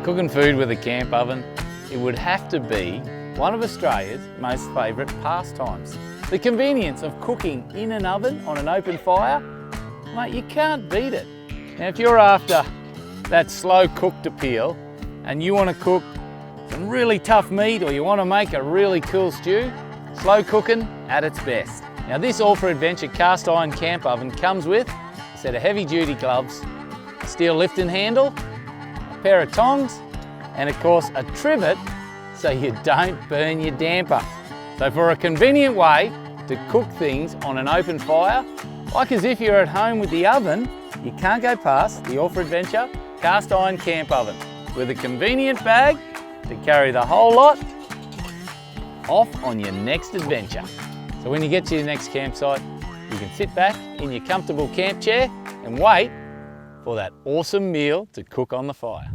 Cooking food with a camp oven, it would have to be one of Australia's most favourite pastimes. The convenience of cooking in an oven on an open fire, mate, you can't beat it. Now if you're after that slow cooked appeal and you want to cook some really tough meat or you want to make a really cool stew, slow cooking at its best. Now this All for Adventure cast iron camp oven comes with a set of heavy duty gloves, a steel lifting handle, a pair of tongs, and of course a trivet so you don't burn your damper. So for a convenient way to cook things on an open fire, like as if you're at home with the oven, you can't go past the All for Adventure cast iron camp oven with a convenient bag to carry the whole lot off on your next adventure. So when you get to your next campsite, you can sit back in your comfortable camp chair and wait for that awesome meal to cook on the fire.